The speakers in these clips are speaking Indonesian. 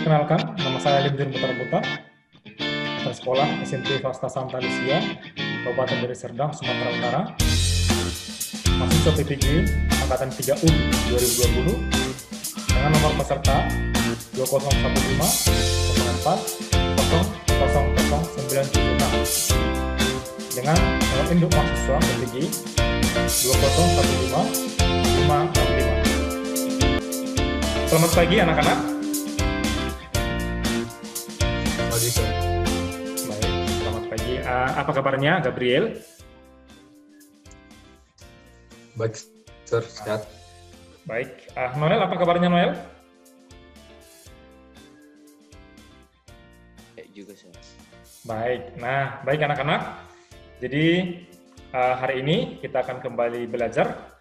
Perkenalkan, nama saya Limjun Putar-Putar, dari Sekolah SMP Swasta Santa Lucia, Kabupaten Deli Serdang, Sumatera Utara, mahasiswa PPG Angkatan 3 UN 2020, dengan nomor peserta 2015 04 000976, dengan nomor induk mahasiswa PPG 2015 565. Selamat pagi anak-anak. Pagi, Sir. Baik, selamat pagi. Apa kabarnya, Gabriel? Baik, Sir. Sehat. Baik. Noel, apa kabarnya, Noel? Baik juga, Sir. Baik. Nah, baik anak-anak. Jadi, hari ini kita akan kembali belajar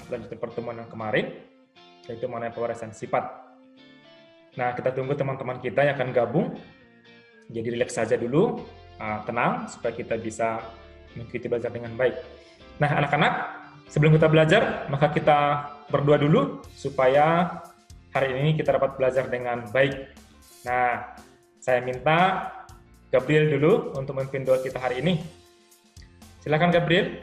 lanjutan pertemuan yang kemarin, yaitu mengenai pewarisan sifat. Nah, kita tunggu teman-teman kita yang akan gabung. Jadi rileks saja dulu, tenang, supaya kita bisa mengikuti belajar dengan baik. Nah, anak-anak, sebelum kita belajar, maka kita berdoa dulu, supaya hari ini kita dapat belajar dengan baik. Nah, saya minta Gabriel dulu untuk memimpin doa kita hari ini. Silakan, Gabriel.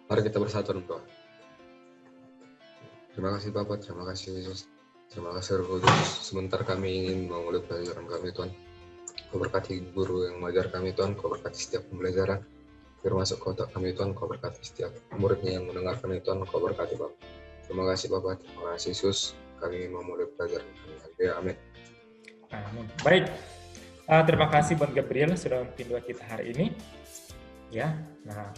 Mari kita bersatu berdoa. Terima kasih Bapak, terima kasih Yesus, terima kasih Roh Kudus. Sebentar kami ingin memulai pelajaran kami Tuhan. Kau berkati guru yang mengajar kami Tuhan, Kau berkati setiap pembelajaran. Biar masuk ke otak kami Tuhan, Kau berkati setiap muridnya yang mendengar kami Tuhan, Kau berkati Bapak. Terima kasih Bapak, terima kasih Yesus. Kami ingin memulai pelajaran kami. Amin. Amin. Baik, terima kasih buat Gabriel sudah memimpin doa kita hari ini. Ya, nah.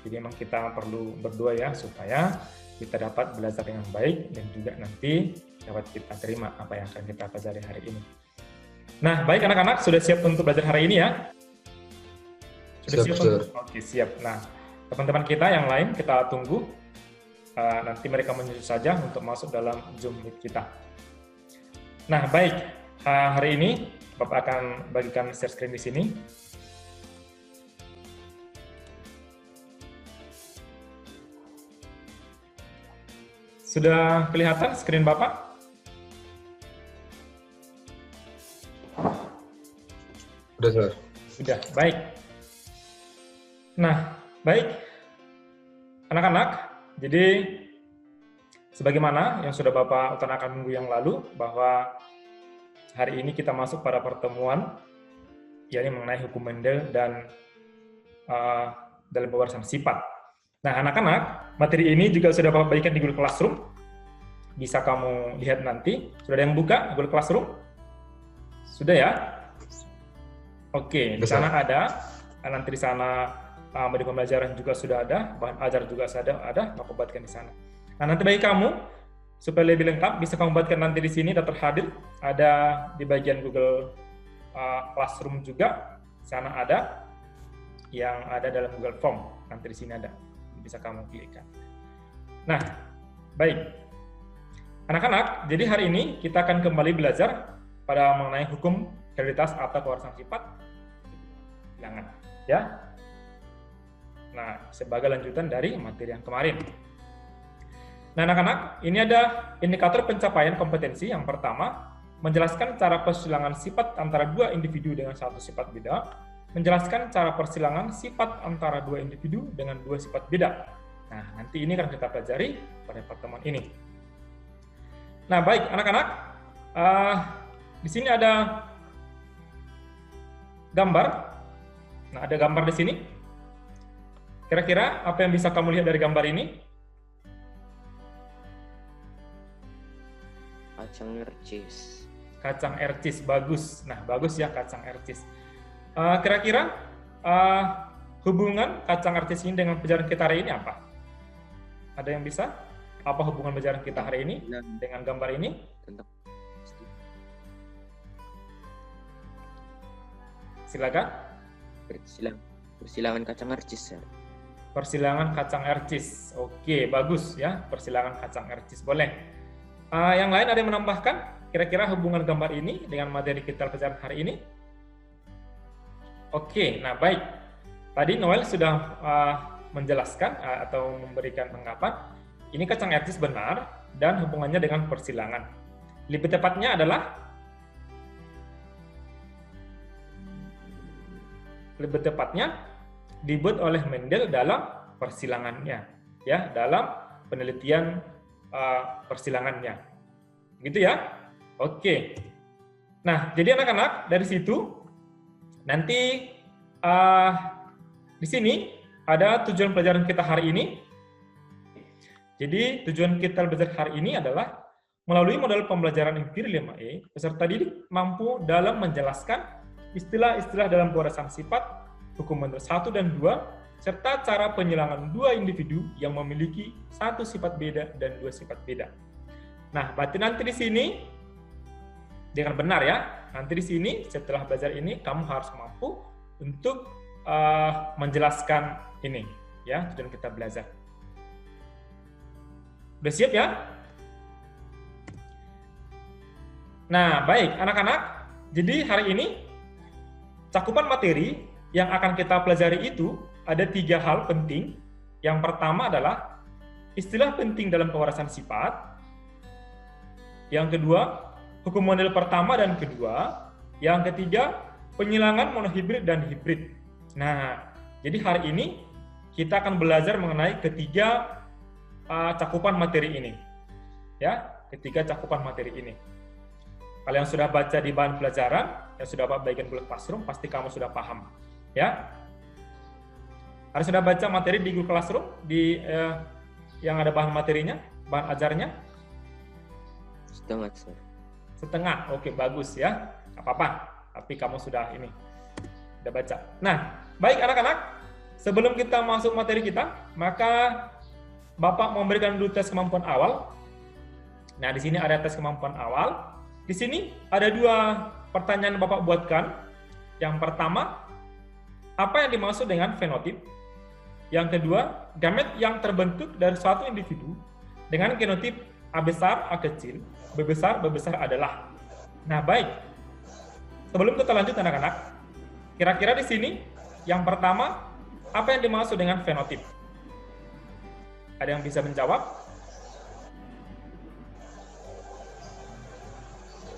Jadi memang kita perlu berdoa ya, supaya kita dapat belajar dengan baik dan juga nanti dapat kita terima apa yang akan kita pelajari hari ini. Nah, baik anak-anak, sudah siap untuk belajar hari ini ya? Sudah siap? Oke, siap. Nah, teman-teman kita yang lain kita tunggu. Nanti mereka menyusul saja untuk masuk dalam Zoom Meet kita. Nah, baik. Hari ini Bapak akan bagikan share screen di sini. Sudah kelihatan screen Bapak? Sudah, Sir. Sudah, baik. Nah, baik. Anak-anak, jadi sebagaimana yang sudah Bapak utarakan minggu yang lalu, bahwa hari ini kita masuk pada pertemuan, yakni mengenai hukum Mendel dan dalam pewarisan sifat. Nah, anak-anak, materi ini juga sudah Bapak bagikan di Google Classroom. Bisa kamu lihat nanti. Sudah ada yang buka Google Classroom? Sudah ya? Oke, di sana ada. Nanti di sana modul pembelajaran juga sudah ada, bahan ajar juga ada, Bapak buatkan di sana. Nah, nanti bagi kamu, supaya lebih lengkap, bisa kamu buatkan nanti di sini, daftar hadir. Ada di bagian Google Classroom juga. Di sana ada. Yang ada dalam Google Form. Nanti di sini ada. Bisa kamu klikkan. Nah, baik. Anak-anak, jadi hari ini kita akan kembali belajar pada mengenai hukum hereditaritas atau pewarisan sifat. Jangan, ya. Nah, sebagai lanjutan dari materi yang kemarin. Nah, anak-anak, ini ada indikator pencapaian kompetensi. Yang pertama, menjelaskan cara persilangan sifat antara dua individu dengan satu sifat beda. Menjelaskan cara persilangan sifat antara dua individu dengan dua sifat beda. Nah, nanti ini akan kita pelajari pada pertemuan ini. Nah, baik anak-anak, di sini ada gambar. Nah, ada gambar di sini. Kira-kira apa yang bisa kamu lihat dari gambar ini? Kacang ercis. Kacang ercis, bagus. Nah, bagus ya kacang ercis. Kira-kira hubungan kacang ercis ini dengan pelajaran kita hari ini apa? Ada yang bisa? Apa hubungan pelajaran kita hari ini dengan gambar ini? Silakan. Persilangan kacang ercis, Sir. Persilangan kacang ercis. Oke, bagus ya. Persilangan kacang ercis. Boleh. Yang lain ada yang menambahkan? Kira-kira hubungan gambar ini dengan materi kita pelajaran hari ini? Oke, nah baik. Tadi Noel sudah menjelaskan atau memberikan tanggapan, ini kacang etis benar dan hubungannya dengan persilangan. Lebih tepatnya dibuat oleh Mendel dalam persilangannya, ya, dalam penelitian persilangannya, gitu ya. Oke. Nah, jadi anak-anak dari situ nanti di sini ada tujuan pelajaran kita hari ini. Jadi tujuan kita belajar hari ini adalah melalui model pembelajaran empiri 5E, peserta didik mampu dalam menjelaskan istilah-istilah dalam pewarasan sifat, hukum Mendel 1 dan 2, serta cara penyilangan dua individu yang memiliki satu sifat beda dan dua sifat beda. Nah, berarti nanti di sini dengan benar ya, nanti di sini setelah belajar ini kamu harus mampu untuk menjelaskan ini ya, tujuan kita belajar. Udah siap ya? Nah, baik anak-anak. Jadi hari ini cakupan materi yang akan kita pelajari itu ada 3 hal penting. Yang pertama adalah istilah penting dalam pewarasan sifat. Yang kedua, hukum Mendel pertama dan kedua. Yang ketiga, penyilangan monohibrid dan hibrid. Nah, jadi hari ini kita akan belajar mengenai ketiga cakupan materi ini. Ya, ketiga cakupan materi ini. Kalian sudah baca di bahan pelajaran, yang sudah bagian Google Classroom, pasti kamu sudah paham. Ya, harus sudah baca materi di Google Classroom, di yang ada bahan materinya, bahan ajarnya? Setengah, Sir. Setengah, oke, bagus ya. Nggak apa-apa, tapi kamu sudah ini, sudah baca. Nah, baik anak-anak, sebelum kita masuk materi kita, maka Bapak memberikan dulu tes kemampuan awal. Nah, di sini ada tes kemampuan awal. Di sini ada 2 pertanyaan Bapak buatkan. Yang pertama, apa yang dimaksud dengan fenotip? Yang kedua, gamet yang terbentuk dari suatu individu dengan genotip A besar, A kecil, B besar, B besar adalah. Nah, baik. Sebelum kita lanjut anak-anak, kira-kira di sini yang pertama, apa yang dimaksud dengan fenotip? Ada yang bisa menjawab?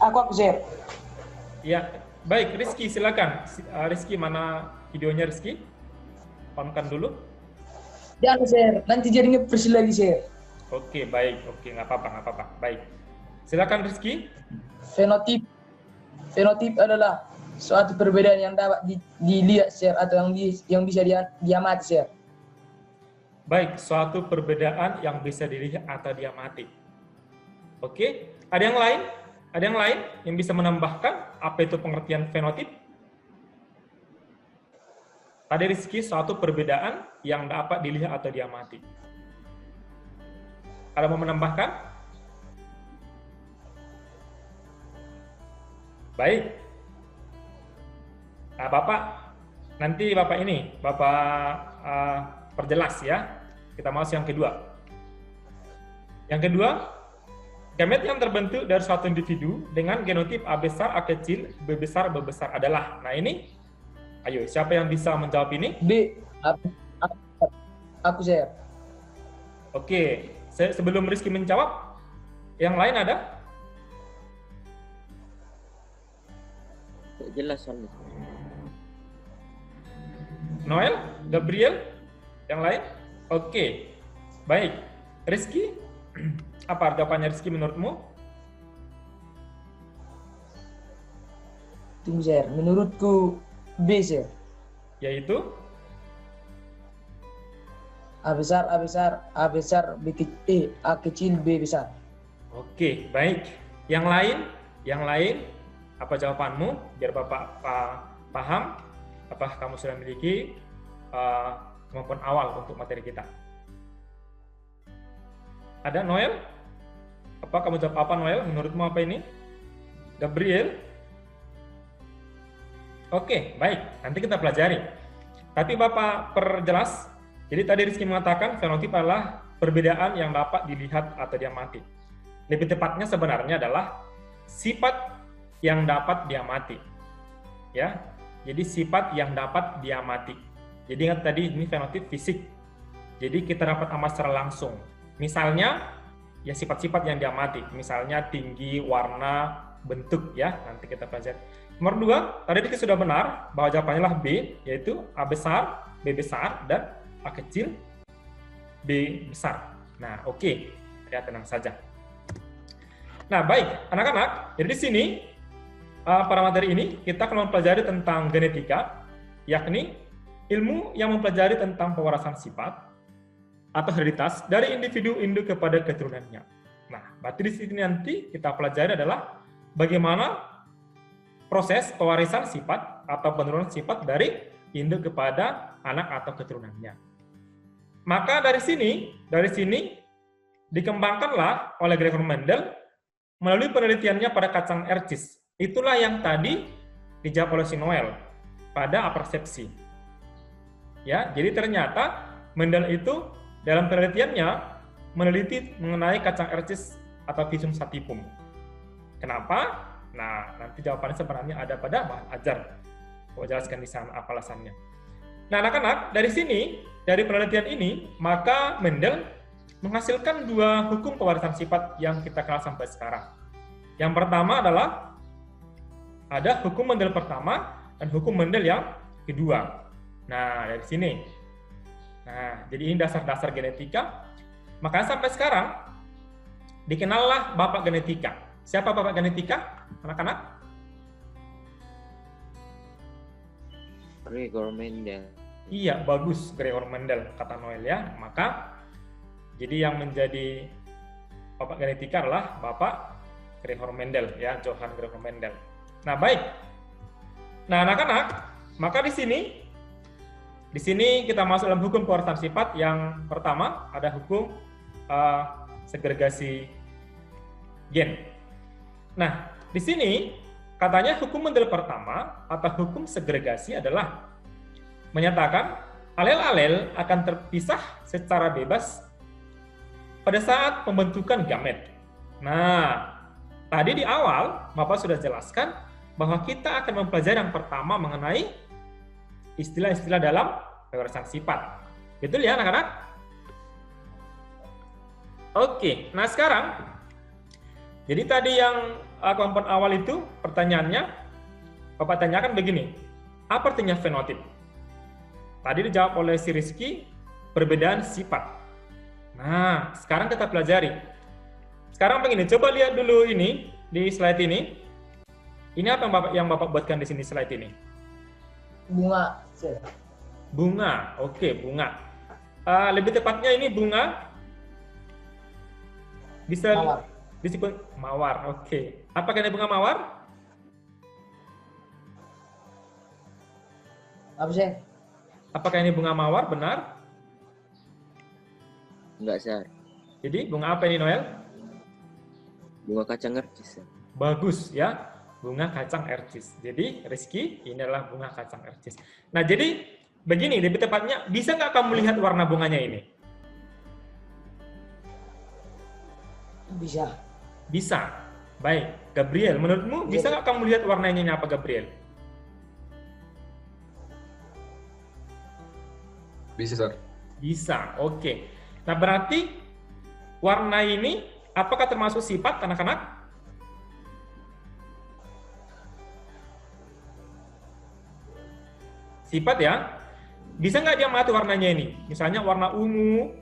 Aku Sir. Ya, baik. Rizky, silakan. Rizky, mana videonya Rizky? On-kan dulu. Jangan Sir, nanti jadinya persis lagi Sir. Oke, baik. Oke, nggak apa-apa. Baik. Silakan Rizky. Fenotip adalah suatu perbedaan yang dapat dilihat Sir, atau yang bisa diamati Sir. Baik, suatu perbedaan yang bisa dilihat atau diamati. Oke, ada yang lain? Ada yang lain yang bisa menambahkan apa itu pengertian fenotip? Tadi Rizky, suatu perbedaan yang dapat dilihat atau diamati. Ada mau menambahkan? Baik. Nah, Bapak, nanti Bapak ini, perjelas ya. Kita masuk yang kedua. Yang kedua, gamet yang terbentuk dari suatu individu dengan genotip A besar, A kecil, B besar, B besar adalah. Nah ini, ayo siapa yang bisa menjawab ini? B. Aku Sir. Oke, sebelum Rizky menjawab, yang lain ada? Jelas soalnya. Noel, Gabriel, yang lain? Oke, baik. Rizky, apa jawabannya Rizky menurutmu? Tunggu Sir, menurutku B Sir. Yaitu? A besar, B kecil, A kecil, B besar. Oke, baik. Yang lain, apa jawabanmu? Biar Bapak paham, apakah kamu sudah memiliki kemampuan awal untuk materi kita? Ada Noel? Apa kamu jawab apa Noel? Menurutmu apa ini? Gabriel? Oke, baik. Nanti kita pelajari. Tapi Bapak perjelas. Jadi tadi Rizky mengatakan fenotip adalah perbedaan yang dapat dilihat atau diamati. Lebih tepatnya sebenarnya adalah sifat yang dapat diamati. Ya. Jadi sifat yang dapat diamati. Jadi ingat tadi ini fenotip fisik. Jadi kita dapat amati secara langsung. Misalnya, ya sifat-sifat yang diamati. Misalnya tinggi, warna, bentuk ya. Nanti kita pelajari. Nomor 2, tadi kita sudah benar bahwa jawabannya adalah B, yaitu A besar, B besar, dan A kecil, B besar. Nah, oke. Ya, tenang saja. Nah, baik, anak-anak. Jadi di sini, pada materi ini, kita akan mempelajari tentang genetika, yakni ilmu yang mempelajari tentang pewarasan sifat atau hereditas dari individu-individu kepada keturunannya. Nah, berarti di sini nanti kita pelajari adalah bagaimana proses pewarisan sifat atau penurunan sifat dari induk kepada anak atau keturunannya. Maka dari sini dikembangkanlah oleh Gregor Mendel melalui penelitiannya pada kacang ercis. Itulah yang tadi dijawab oleh si Noel pada apersepsi. Ya, jadi ternyata Mendel itu dalam penelitiannya meneliti mengenai kacang ercis atau Visum sativum. Kenapa? Nah, nanti jawabannya sebenarnya ada pada bahan ajar. Saya jelaskan di sana apa alasannya. Nah, anak-anak, dari sini, dari penelitian ini, maka Mendel menghasilkan 2 hukum pewarisan sifat yang kita kenal sampai sekarang. Yang pertama adalah ada hukum Mendel pertama dan hukum Mendel yang kedua. Nah, dari sini. Nah, jadi ini dasar-dasar genetika. Makanya sampai sekarang dikenallah bapak genetika. Siapa bapak genetika, anak-anak? Gregor Mendel. Iya, bagus, Gregor Mendel, kata Noel ya. Maka, jadi yang menjadi bapak genetika adalah bapak Gregor Mendel, ya, Johann Gregor Mendel. Nah, baik. Nah, anak-anak, maka di sini kita masuk dalam hukum pewarasan sifat. Yang pertama ada hukum segregasi gen. Nah, di sini katanya hukum Mendel pertama atau hukum segregasi adalah menyatakan alel-alel akan terpisah secara bebas pada saat pembentukan gamet. Nah, tadi di awal Bapak sudah jelaskan bahwa kita akan mempelajari yang pertama mengenai istilah-istilah dalam pewarisan sifat. Betul ya, anak-anak? Oke, nah sekarang, jadi tadi yang kelompok awal itu pertanyaannya, Bapak tanyakan begini, apa artinya fenotip? Tadi dijawab oleh si Rizky, perbedaan sifat. Nah, sekarang kita pelajari. Sekarang begini, coba lihat dulu ini, di slide ini. Ini apa yang Bapak buatkan di sini slide ini? Bunga. Bunga, oke, bunga. Lebih tepatnya ini bunga bisa Mawar. disebut mawar, oke. Apakah ini bunga mawar? Apa sih? Apakah ini bunga mawar, benar? Enggak, Sir. Jadi bunga apa ini, Noel? Bunga kacang ercis, Sir. Bagus ya, bunga kacang ercis. Jadi Rizky, ini adalah bunga kacang ercis. Nah, jadi begini, lebih tepatnya, bisa nggak kamu lihat warna bunganya ini? Bisa. Bisa. Baik, Gabriel, menurutmu bisa nggak kamu lihat warnanya ini apa, Gabriel? Bisa, Sir. Bisa, oke. Nah, berarti warna ini apakah termasuk sifat, anak-anak? Sifat ya. Bisa nggak dia mati warnanya ini? Misalnya warna ungu,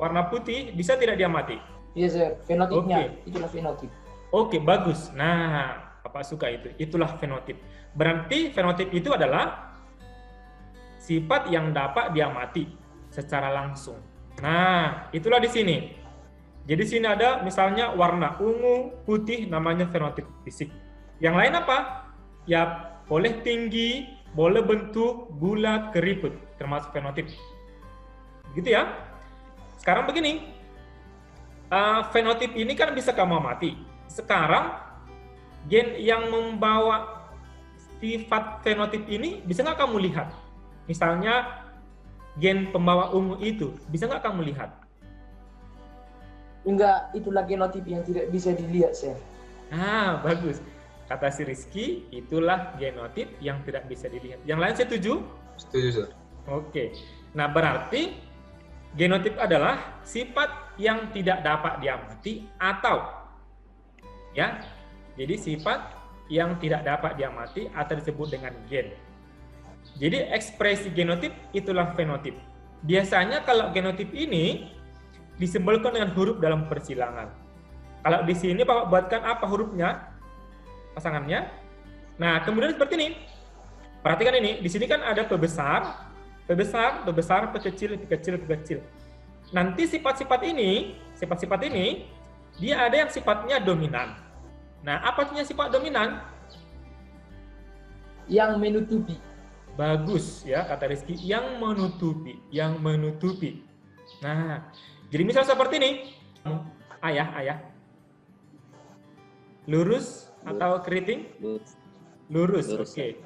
warna putih, bisa tidak dia mati? Iya, Sir. Fenotipnya. Oke. Itulah fenotip. Oke, bagus. Nah, Bapak suka itu. Itulah fenotip. Berarti fenotip itu adalah sifat yang dapat diamati secara langsung. Nah, itulah di sini. Jadi sini ada misalnya warna ungu, putih, namanya fenotip fisik. Yang lain apa? Ya, boleh tinggi, boleh bentuk, bulat, keriput, termasuk fenotip. Gitu ya. Sekarang begini, fenotip ini kan bisa kamu amati. Sekarang, gen yang membawa sifat fenotip ini bisa nggak kamu lihat? Misalnya, gen pembawa ungu itu, bisa nggak kamu lihat? Enggak, itulah genotip yang tidak bisa dilihat, Sir. Ah, bagus. Kata si Rizky, itulah genotip yang tidak bisa dilihat. Yang lain setuju? Setuju, Sir. Oke. Nah, berarti Genotip adalah sifat yang tidak dapat diamati atau ya. Jadi sifat yang tidak dapat diamati atau disebut dengan gen. Jadi ekspresi genotip itulah fenotip. Biasanya kalau genotip ini disimbolkan dengan huruf dalam persilangan. Kalau di sini Bapak buatkan apa hurufnya? Pasangannya. Nah, kemudian seperti ini. Perhatikan ini, di sini kan ada P besar, P besar, P besar, P kecil, P kecil, P kecil. Nanti sifat-sifat ini, dia ada yang sifatnya dominan. Nah, apa artinya sifat dominan? Yang menutupi. Bagus ya, kata Rizky, yang menutupi. Nah, jadi misal seperti ini, ayah. Lurus atau keriting? Lurus. Oke.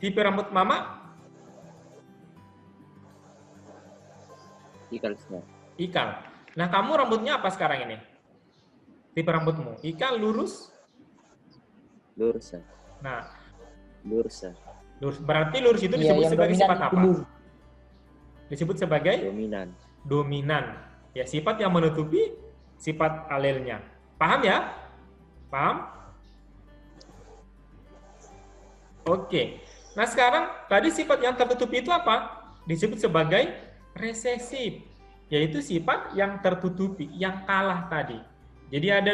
Tipe rambut mama? Ikal. Nah, kamu rambutnya apa sekarang ini? Tipe rambutmu? Ikal, lurus? Lurus. Nah, Lurus. Berarti lurus itu disebut sebagai sifat apa? Disebut sebagai dominan. Ya, sifat yang menutupi sifat alelnya. Paham ya? Paham? Oke. Nah, sekarang tadi sifat yang tertutupi itu apa? Disebut sebagai resesif, yaitu sifat yang tertutupi, yang kalah tadi. Jadi ada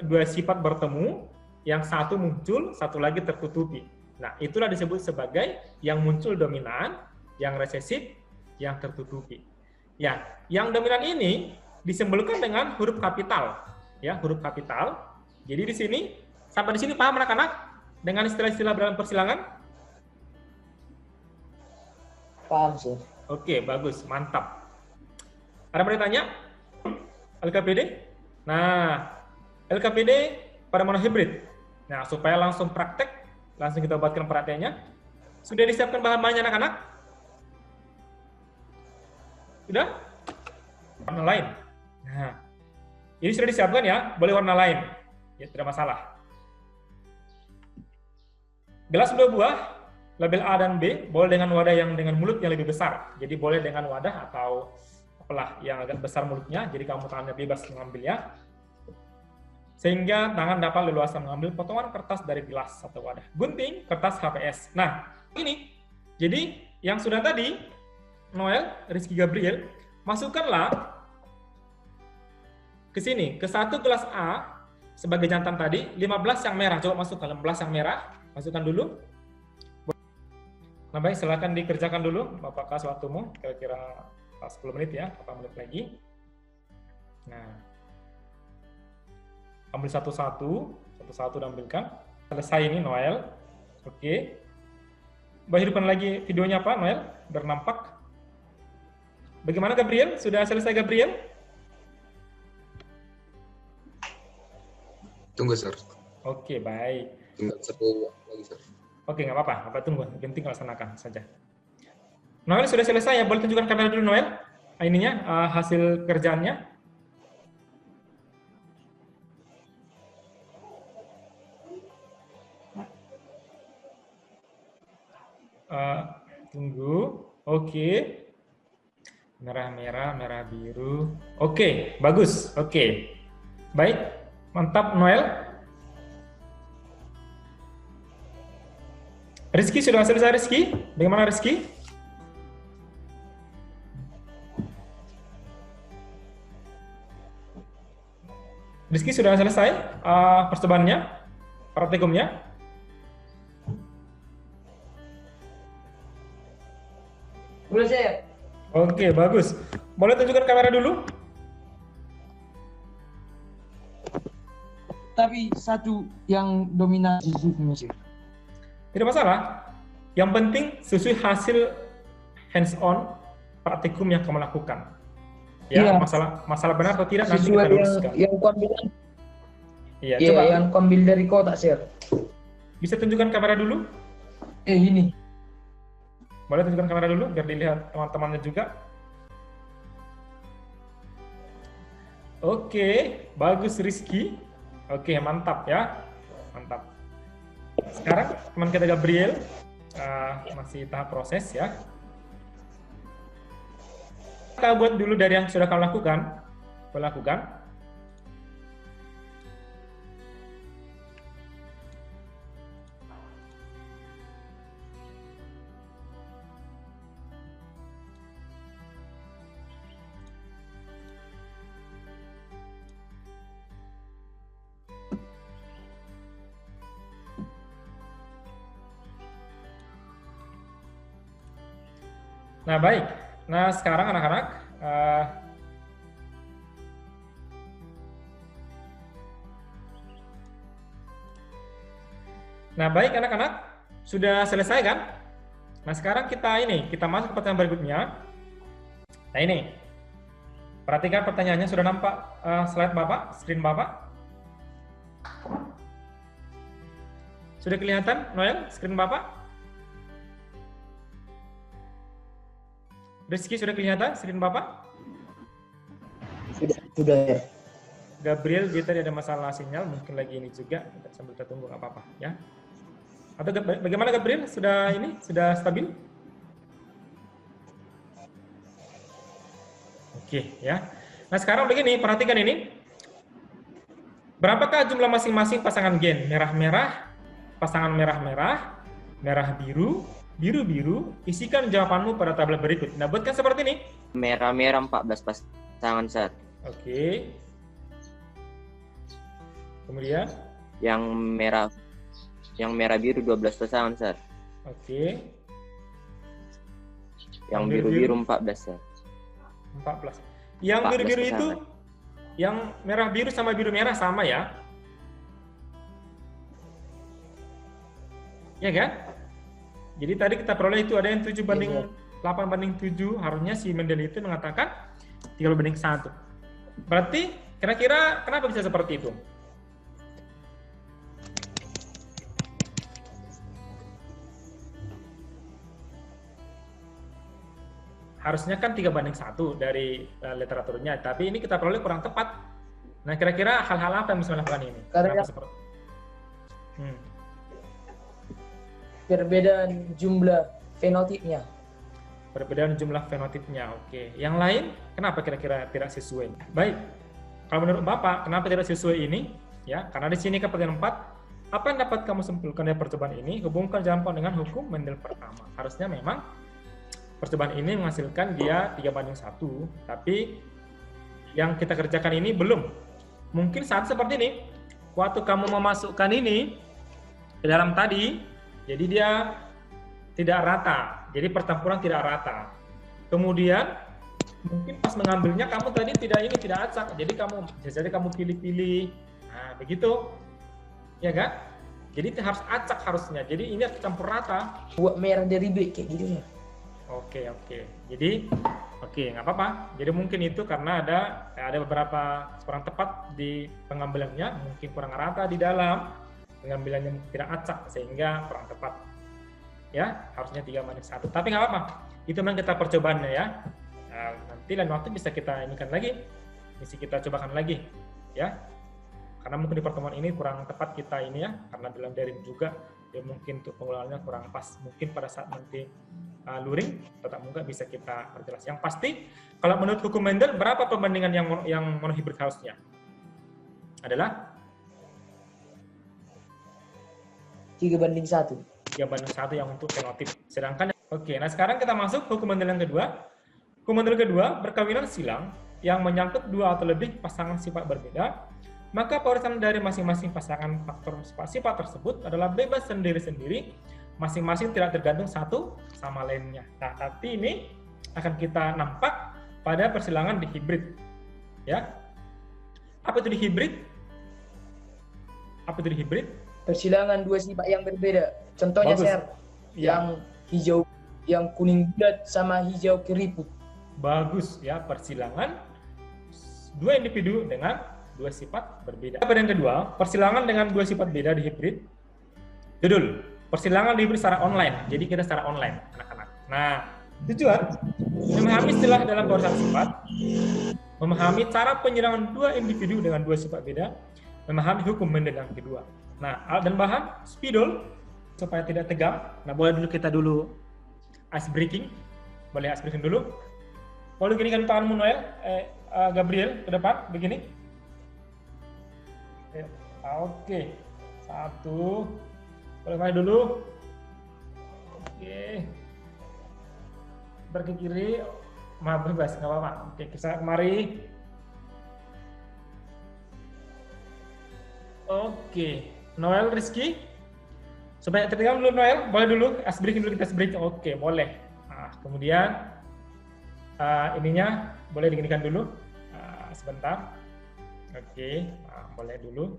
dua sifat bertemu, yang satu muncul, satu lagi tertutupi. Nah, itulah disebut sebagai yang muncul dominan, yang resesif, yang tertutupi. Ya, yang dominan ini disimbolkan dengan huruf kapital, ya, huruf kapital. Jadi di sini sampai di sini paham anak-anak dengan istilah-istilah dalam persilangan? Paham, Sir. Oke, bagus, mantap. Ada yang bertanya? LKPD? Nah, LKPD pada monohibrid. Nah, supaya langsung praktek, langsung kita buatkan perhatiannya. Sudah disiapkan bahan-bahannya anak-anak? Sudah? Warna lain. Nah, ini sudah disiapkan ya, boleh warna lain. Ya, tidak masalah. Gelas 2 buah, label A dan B, boleh dengan wadah yang dengan mulut yang lebih besar. Jadi boleh dengan wadah atau apalah yang agak besar mulutnya, jadi kamu tangannya bebas mengambilnya. Sehingga tangan dapat leluasa mengambil potongan kertas dari gelas atau wadah. Gunting, kertas HPS. Nah, ini. Jadi, yang sudah tadi, Noel, Rizky Gabriel, masukkanlah ke sini, ke satu gelas A, sebagai jantan tadi, 15 yang merah. Coba masukkan 15 yang merah. Masukkan dulu. Nah, baik, silakan dikerjakan dulu, Bapak kasih waktumu, kira-kira 10 menit ya, 4 menit lagi. Nah, ambil satu-satu ambilkan. Selesai ini, Noel. Oke. Hidupkan lagi videonya, Pak, Noel, biar nampak. Bagaimana, Gabriel? Sudah selesai, Gabriel? Tunggu, Sir. Oke, baik. Tinggal 1 lagi, Sir. Oke, nggak apa-apa. Bapak tunggu. Yang penting laksanakan saja. Noel sudah selesai ya. Boleh tunjukkan kamera dulu, Noel. Ininya, hasil kerjaannya. Tunggu. Oke. Merah-merah, merah biru. Oke, bagus. Oke. Baik. Mantap, Noel. Rizky sudah selesai, Rizky? Bagaimana, Rizky? Rizky sudah selesai percobaannya, praktikumnya? Boleh, saya. Oke, bagus. Boleh tunjukkan kamera dulu? Tapi satu yang dominan di sini, Sir. Tidak masalah. Yang penting sesuai hasil hands-on praktikum yang kamu lakukan. Ya, Iya. masalah benar atau tidak nanti Sesuai kita luruskan. yang kuambil. Iya, Iya, coba yang kuambil dari kotak, Sir. bisa tunjukkan kamera dulu? Ini. Boleh tunjukkan kamera dulu biar dilihat teman-temannya juga. Oke, bagus Rizky. Oke, mantap ya. Mantap. Sekarang teman kita Gabriel masih tahap proses ya. Kita buat dulu dari yang sudah kamu lakukan. Nah, baik. Nah, sekarang anak-anak, nah, baik anak-anak, sudah selesai kan? Nah, sekarang kita masuk ke pertanyaan berikutnya. Nah, ini. Perhatikan pertanyaannya, sudah nampak slide Bapak, screen Bapak? Sudah kelihatan, Noel, screen Bapak? Rizky, sudah kelihatan screen Bapak? Sudah ya. Gabriel, dia tadi ada masalah sinyal, mungkin lagi ini juga, sambil kita tunggu, nggak apa-apa ya. Atau bagaimana Gabriel? Sudah stabil? Oke ya. Nah sekarang begini, perhatikan ini. Berapakah jumlah masing-masing pasangan gen? Merah-merah, pasangan merah-merah, merah-biru, biru-biru, isikan jawabanmu pada tabel berikut. Nah, buatkan seperti ini. Merah-merah 14 pasangan, Sir. Oke. Kemudian? Yang merah biru 12 pasangan, Sir. Oke. Yang biru-biru 14, Sir. 14. Yang biru-biru itu, yang merah-biru sama biru-merah sama ya? Ya kan? Jadi tadi kita peroleh itu ada yang 7:8:7, harusnya si Mendel itu mengatakan 3:1. Berarti kira-kira kenapa bisa seperti itu? Harusnya kan 3:1 dari literaturnya, tapi ini kita peroleh kurang tepat. Nah, kira-kira hal-hal apa yang bisa melakukan ini? Karena perbedaan jumlah fenotipnya. Perbedaan jumlah fenotipnya, oke. Yang lain, kenapa kira-kira tidak sesuai? Baik, kalau menurut Bapak, kenapa tidak sesuai ini? Ya, karena di sini kan pertanyaan 4, apa yang dapat kamu simpulkan dari percobaan ini? Hubungkan jawaban dengan hukum Mendel pertama. Harusnya memang percobaan ini menghasilkan dia 3:1, tapi yang kita kerjakan ini belum. Mungkin saat seperti ini, waktu kamu memasukkan ini ke dalam tadi, jadi dia tidak rata, jadi percampuran tidak rata. Kemudian mungkin pas mengambilnya kamu tadi tidak acak, jadi kamu pilih-pilih. Nah, begitu, ya kan? Jadi harus acak harusnya. Jadi ini campur rata. Buat merah dari B kayak gitu ya. Oke. Jadi nggak apa-apa. Jadi mungkin itu karena ada beberapa kurang tepat di pengambilannya, mungkin kurang rata di dalam. Pengambilannya tidak acak sehingga kurang tepat. Ya, harusnya 3:1. Tapi nggak apa-apa. Itu memang kita percobaannya ya. Nah, nanti lain waktu bisa kita inikan lagi. Bisa kita cobakan lagi ya. Karena mungkin di pertemuan ini kurang tepat kita ini ya, karena dalam daring juga ya mungkin untuk pengulangannya kurang pas. Mungkin pada saat nanti luring tetap muka bisa kita perjelas. Yang pasti kalau menurut hukum Mendel berapa perbandingan yang monohibrid harusnya? Adalah 3:1. 3:1 yang untuk fenotip. Sedangkan nah sekarang kita masuk hukum Mendel yang kedua. Hukum Mendel kedua, perkawinan silang yang menyangkut 2 atau lebih pasangan sifat berbeda, maka pewarisan dari masing-masing pasangan faktor sifat tersebut adalah bebas sendiri-sendiri, masing-masing tidak tergantung satu sama lainnya. Nah, nanti ini akan kita nampak pada persilangan dihibrid. Ya. Apa itu dihibrid? Persilangan 2 sifat yang berbeda. Contohnya, Sir, yang hijau, yang kuning bulat sama hijau keriput. Bagus ya, persilangan 2 individu dengan 2 sifat berbeda. Pada yang kedua, persilangan dengan 2 sifat beda di hibrid. Judul, persilangan di hibrid secara online. Jadi kita secara online, anak-anak. Nah, tujuan memahami istilah dalam pewarisan sifat, memahami cara penyerangan 2 individu dengan 2 sifat beda, memahami hukum Mendel yang kedua. Nah, alat dan bahan, spidol, supaya tidak tegang. Nah, boleh dulu kita ice breaking. Boleh ice breaking dulu. Boleh ginikan tanganmu Noel, Gabriel ke depan, begini. Oke, 1. Boleh main dulu. Oke. Berke kiri, maaf bebas, nggak apa-apa. Oke, kita kemari. Oke, Noel, Rizky. Supaya tertinggal dulu Noel, boleh dulu, breaking dulu, kita break. Oke, boleh. Nah, kemudian ininya boleh diginikan dulu. Sebentar. Oke, boleh dulu.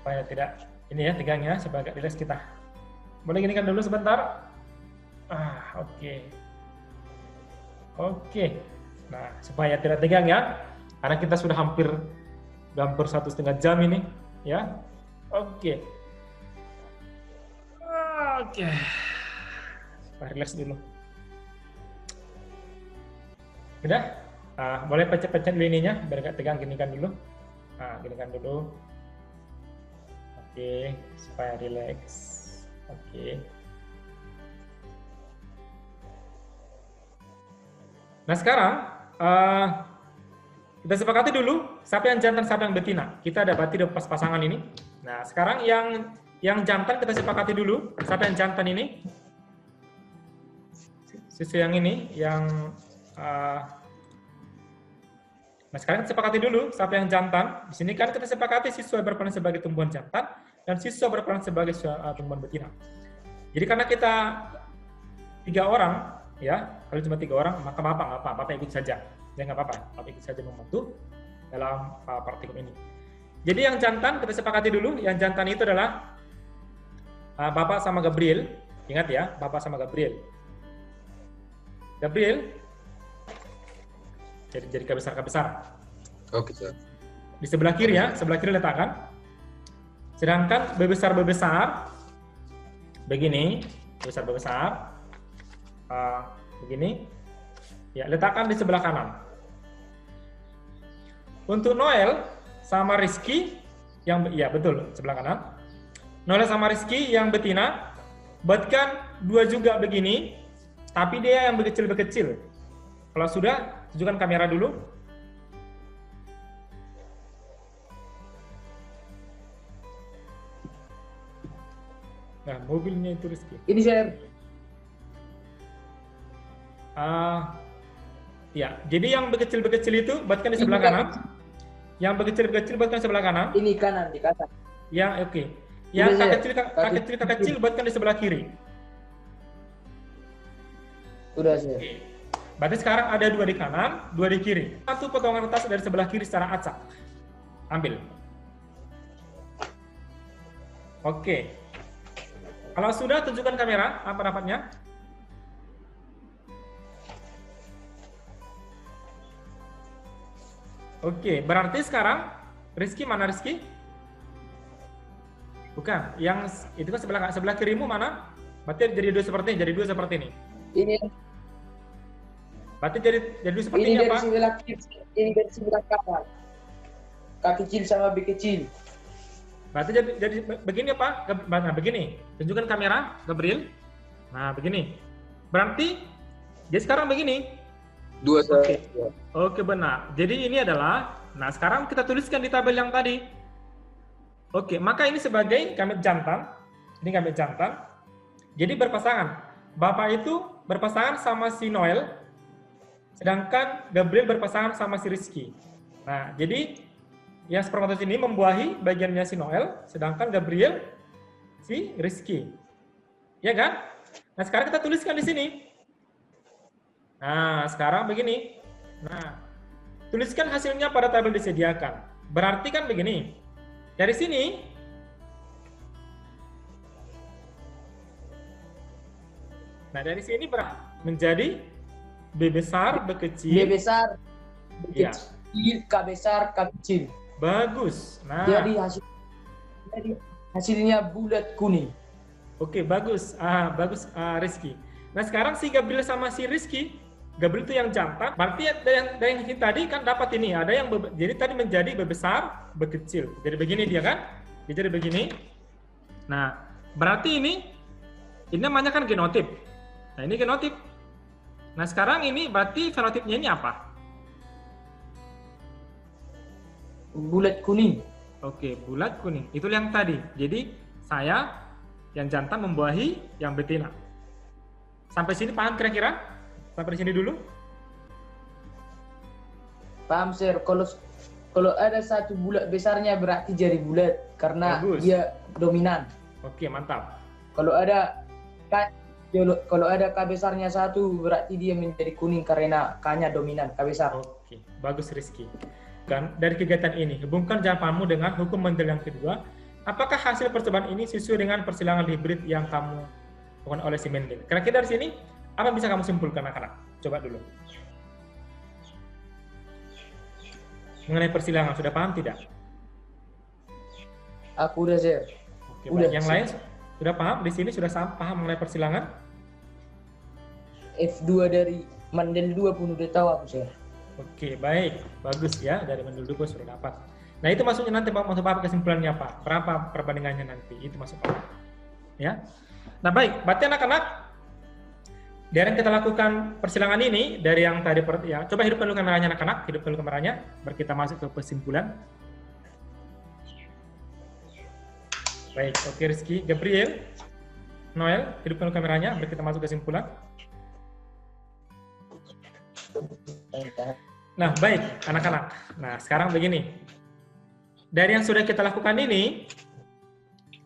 Supaya tidak ini ya tegangnya, supaya agak rileks kita. Boleh ginikan dulu sebentar. Oke. Oke. Nah, supaya tidak tegang ya, karena kita sudah hampir 1,5 jam ini, ya. Oke. Oke. Supaya rileks dulu. Udah? Boleh pencet-pencet dulu ininya, biar nggak tegang, ginikan dulu. Ginikan dulu. Oke, supaya rileks. Oke. Nah sekarang kita sepakati dulu siapa yang jantan, siapa yang betina. Kita dapati di pasangan ini. Nah sekarang yang jantan kita sepakati dulu. Siapa yang jantan ini? Sisi yang ini, yang nah sekarang kita sepakati dulu siapa yang jantan. Di sini kan kita sepakati siswa berperan sebagai tumbuhan jantan dan siswa berperan sebagai tumbuhan betina. Jadi karena kita 3 orang, ya, kalau cuma 3 orang, maka Bapak ikut saja. Ya nggak apa-apa, Bapak ikut saja membantu dalam praktikum ini. Jadi yang jantan kita sepakati dulu, yang jantan itu adalah Bapak sama Gabriel. Ingat ya, Bapak sama Gabriel. Gabriel, jadi kabesar. Oke, Sir. Di sebelah kiri ya, sebelah kiri letakkan. Sedangkan bebesar begini, bebesar begini, ya letakkan di sebelah kanan. Untuk Noel sama Rizky yang betul sebelah kanan. Noel sama Rizky yang betina, buatkan 2 juga begini, tapi dia yang bekecil. Kalau sudah, tunjukkan kamera dulu. Nah, mobilnya itu Rizky. Ini saya. Ya, jadi yang bekecil itu buatkan di sebelah kanan. Yang bekecil buatkan di sebelah kanan. Ini kanan, di kanan. Ya, oke. Yang kakak kecil buatkan di sebelah kiri. Sudah saya. Oke. Berarti sekarang ada 2 di kanan, 2 di kiri. Satu potongan kertas dari sebelah kiri secara acak. Ambil. Oke. Kalau sudah, tunjukkan kamera apa dapatnya. Oke, berarti sekarang Rizky mana Rizky? Bukan, yang itu kan sebelah kirimu mana? Berarti jadi 2 seperti ini, jadi 2 seperti ini. Ini. Berarti jadi 2 seperti ini apa? Ini dari sebelah kanan. K kecil sama B kecil. Berarti jadi begini apa? Nah, begini. Tunjukkan kamera, Gabriel. Nah, begini. Berarti jadi sekarang begini. 2 Oke. Oke, benar. Jadi ini adalah, nah sekarang kita tuliskan di tabel yang tadi. Oke, maka ini sebagai gamet jantan. Ini gamet jantan. Jadi berpasangan. Bapak itu berpasangan sama si Noel, sedangkan Gabriel berpasangan sama si Rizky. Nah, jadi yang spermatozoid ini membuahi bagiannya si Noel, sedangkan Gabriel si Rizky. Ya kan? Nah, sekarang kita tuliskan di sini. Nah, sekarang begini. Nah, tuliskan hasilnya pada tabel disediakan. Berarti kan begini. Dari sini, nah dari sini menjadi B besar, B kecil. B besar, B Ya. kecil, K besar, K kecil. Bagus. Nah, Jadi hasilnya bulat kuning. oke, bagus. Bagus, Rizky. Nah, sekarang si Gabriel sama si Rizky, Gabriel itu yang jantan. Berarti dari yang tadi kan dapat ini. Ada yang jadi tadi menjadi B besar, B kecil. Jadi begini dia kan? Dia jadi begini. Nah, berarti ini namanya kan genotip. Nah, ini genotip. Nah, sekarang ini berarti fenotipnya ini apa? Bulat kuning. Oke, bulat kuning. Itu yang tadi. Jadi, saya yang jantan membuahi yang betina. Sampai sini paham kira-kira? Sampai di sini dulu? Paham, Sir. Kalau ada satu bulat besarnya berarti jari bulat karena Bagus. dia dominan. Oke, mantap. Kalau ada K besarnya satu berarti dia menjadi kuning karena K-nya dominan, K besar. Oke, bagus Rizky. Kan dari kegiatan ini, hubungkan jawabanmu dengan hukum Mendel yang kedua. Apakah hasil percobaan ini sesuai dengan persilangan hibrid yang kamu lakukan oleh si Mendel? Kira-kira dari sini, apa yang bisa kamu simpulkan, anak-anak? Coba dulu. Mengenai persilangan, sudah paham tidak? Aku udah, Sir. Oke, Udah, yang Sir. lain sudah paham? Di sini sudah paham mengenai persilangan? F2 dari Mendel 2 pun udah tahu aku, Sir. Oke, baik. Bagus ya, dari Mendel 2 sudah dapat. Nah, itu maksudnya nanti Pak, masuk apa kesimpulannya, Pak? Berapa perbandingannya nanti? Itu masuk apa? Ya. Nah, baik. Berarti anak-anak, dari yang kita lakukan persilangan ini, dari yang tadi, ya, coba hidupkan dulu kameranya anak-anak, hidupkan dulu kameranya, baru kita masuk ke kesimpulan. Baik, oke Rizky. Gabriel, Noel, hidupkan dulu kameranya, baru kita masuk ke kesimpulan. Nah, baik, anak-anak. Nah, sekarang begini. Dari yang sudah kita lakukan ini,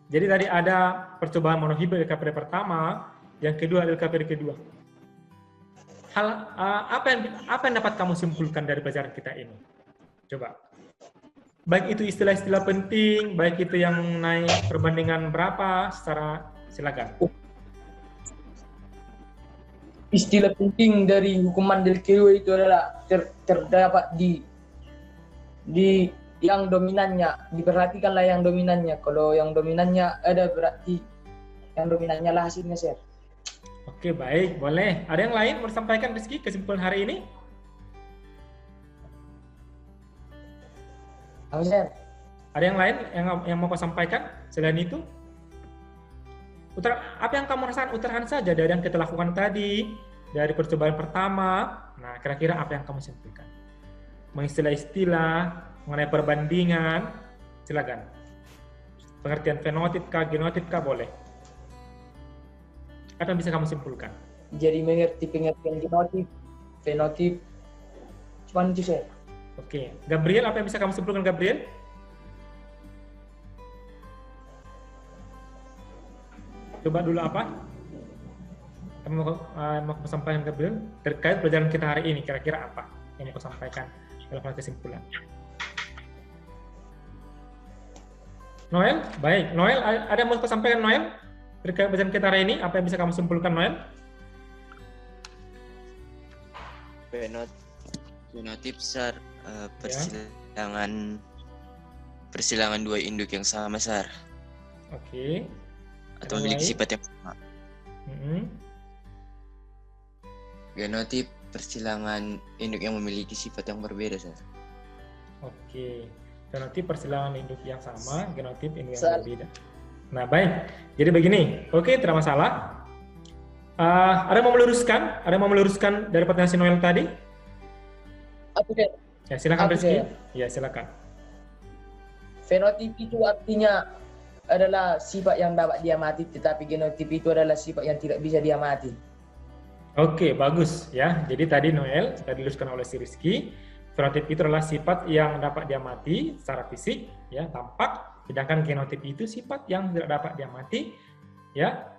jadi tadi ada percobaan monohibrid LKPD pertama, yang kedua LKPD kedua. Apa yang dapat kamu simpulkan dari pelajaran kita ini? Coba. Baik itu istilah-istilah penting, baik itu yang naik perbandingan berapa, secara silakan. Istilah penting dari hukum Mendel kedua itu adalah terdapat di yang dominannya. Diperhatikanlah yang dominannya. Kalau yang dominannya ada berarti yang dominannya lah hasilnya, Sir. Oke, baik, boleh. Ada yang lain mau disampaikan, Rizky, kesimpulan hari ini? Apa, Sir? Ada yang lain yang mau kau sampaikan selain itu? Apa yang kamu rasakan? Utarakan saja dari yang kita lakukan tadi, dari percobaan pertama. Nah, kira-kira apa yang kamu simpulkan? Mengistilah-istilah, mengenai perbandingan, silakan. Pengertian fenotip kah, genotip kah, boleh. Apa yang bisa kamu simpulkan? Jadi mengerti pengertian genotip, fenotip, cuman itu, Sir. Oke, Gabriel, apa yang bisa kamu simpulkan, Gabriel? Coba dulu apa? Kamu mau sampaikan, Gabriel, terkait pelajaran kita hari ini, kira-kira apa yang mau sampaikan dalam hal kesimpulan? Noel, baik. Noel, ada yang mau sampaikan, Noel? Terkait pelajaran kita hari ini, apa yang bisa kamu simpulkan, Noel? Fenotip Sar, persilangan dua induk yang sama, Sar. Oke. Atau memiliki sifat yang sama. Genotip persilangan induk yang memiliki sifat yang berbeda, Sar. Oke. Fenotip persilangan induk yang sama, genotip induk yang berbeda. Nah, baik. Jadi begini. Oke, tidak masalah. Ada yang mau meluruskan? Ada yang mau meluruskan dari pertanyaan si Noel tadi? Aku, Sir. Ya, silakan Rizky. Sir. Ya, silakan. Fenotip itu artinya adalah sifat yang dapat diamati, tetapi genotip itu adalah sifat yang tidak bisa diamati. Oke, bagus ya. Jadi tadi Noel sudah diluruskan oleh si Rizky. Fenotip itu adalah sifat yang dapat diamati secara fisik, ya, tampak. Sedangkan genotip itu sifat yang tidak dapat diamati, ya,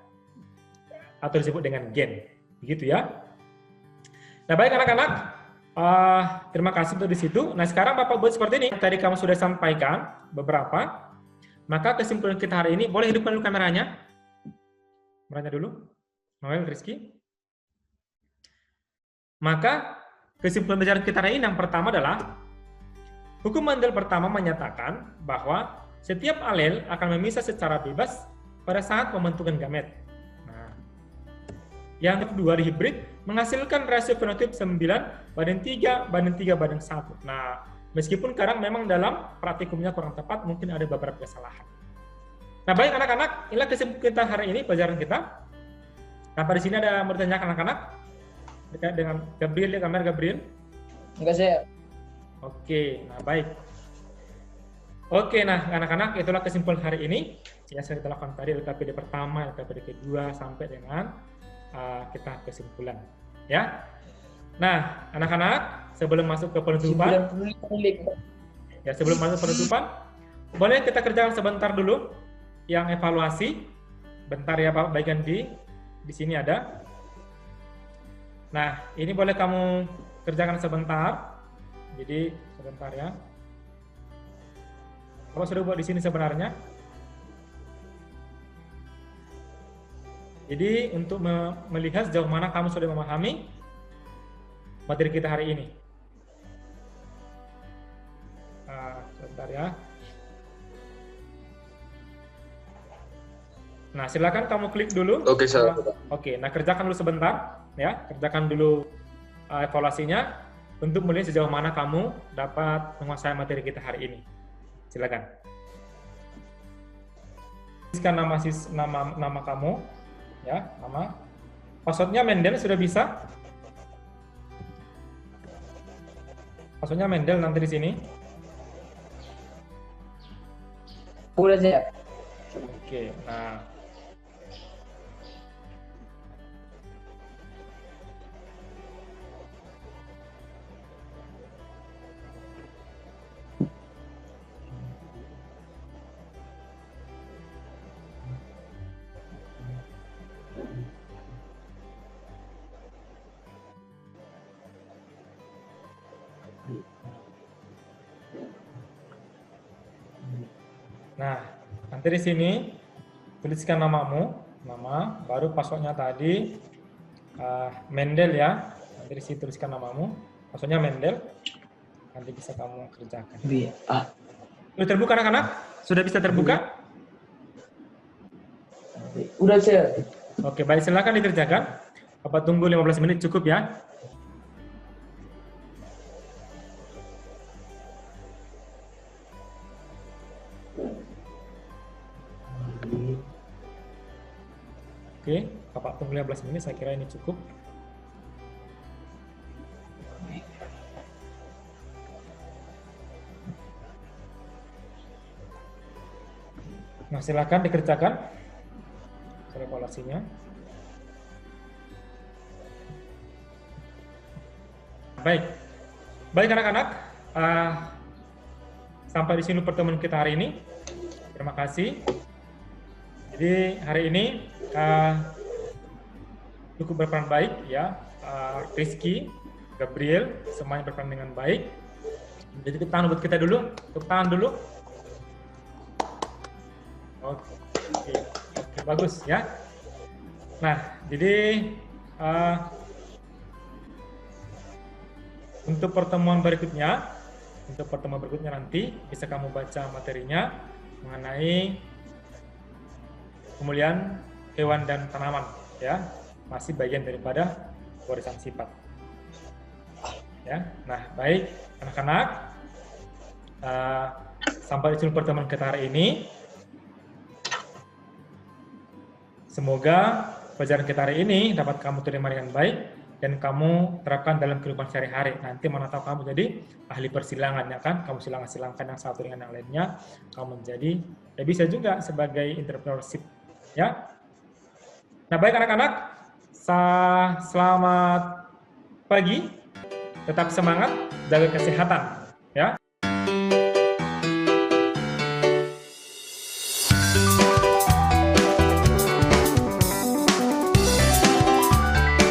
atau disebut dengan gen. Begitu ya. Nah, baik anak-anak. Terima kasih untuk di situ. Nah, sekarang Bapak buat seperti ini. Tadi kamu sudah sampaikan beberapa. Maka kesimpulan kita hari ini, boleh hidupkan dulu kameranya. Kameranya dulu. Noel, Rizky. Maka kesimpulan pelajaran kita hari ini yang pertama adalah hukum Mendel pertama menyatakan bahwa setiap alel akan memisah secara bebas pada saat pembentukan gamet. Nah, yang kedua di hibrid menghasilkan rasio fenotip 9:3:3:1. Nah, meskipun kadang memang dalam praktikumnya kurang tepat, mungkin ada beberapa kesalahan. Nah, baik anak-anak, inilah kesimpulan kita hari ini pelajaran kita. Sampai di sini ada yang bertanya anak-anak? Terkait dengan Gabriel ya, kamera Gabriel. Enggak saya. Oke, nah baik. Oke, nah anak-anak, itulah kesimpulan hari ini. Ya, saya kita lakukan tadi LKPD pertama, LKPD kedua, sampai dengan kita kesimpulan. Ya. Nah, anak-anak, sebelum masuk ke penutupan, ya sebelum masuk penutupan, boleh kita kerjakan sebentar dulu yang evaluasi. Bentar ya Pak, bagian di sini ada. Nah, ini boleh kamu kerjakan sebentar. Jadi sebentar ya. Kalau sudah buat di sini sebenarnya. Jadi untuk melihat sejauh mana kamu sudah memahami materi kita hari ini. Sebentar ya. Nah, silakan kamu klik dulu. Oke, saya. Oke, nah kerjakan dulu sebentar ya. Kerjakan dulu evaluasinya untuk melihat sejauh mana kamu dapat menguasai materi kita hari ini. Silakan. Tuliskan nama kamu, ya, nama. Passwordnya Mendel sudah bisa. Passwordnya Mendel nanti di sini. Udah saya. Oke, nah. Nah, nanti di sini tuliskan namamu, nama, baru passwordnya tadi Mendel ya. Nanti di sini tuliskan namamu, passwordnya Mendel. Nanti bisa kamu kerjakan. Sudah terbuka anak-anak? Sudah bisa terbuka? Udah saya. Oke, baik, silakan dikerjakan. Bapak tunggu 15 menit cukup ya. Oke, Bapak tunggu 15 menit, saya kira ini cukup. Nah, silakan dikerjakan evaluasinya. Baik anak-anak, sampai di sini pertemuan kita hari ini. Terima kasih. Jadi hari ini cukup berperan baik ya, Rizky, Gabriel, semuanya berperan dengan baik. Jadi tepuk tangan buat kita dulu, tepuk tangan dulu. Oke, bagus ya. Nah, jadi untuk pertemuan berikutnya nanti bisa kamu baca materinya mengenai pemulihan hewan dan tanaman ya, masih bagian daripada warisan sifat ya. Nah, baik anak-anak, sampai di sini pertemuan kita hari ini. Semoga pelajaran kita hari ini dapat kamu terima dengan baik dan kamu terapkan dalam kehidupan sehari-hari. Nanti mana tahu kamu jadi ahli persilangan ya kan, kamu silangkan yang satu dengan yang lainnya, kamu menjadi bisa juga sebagai entrepreneurship ya. Nah, baik anak-anak, selamat pagi, tetap semangat, jaga kesehatan.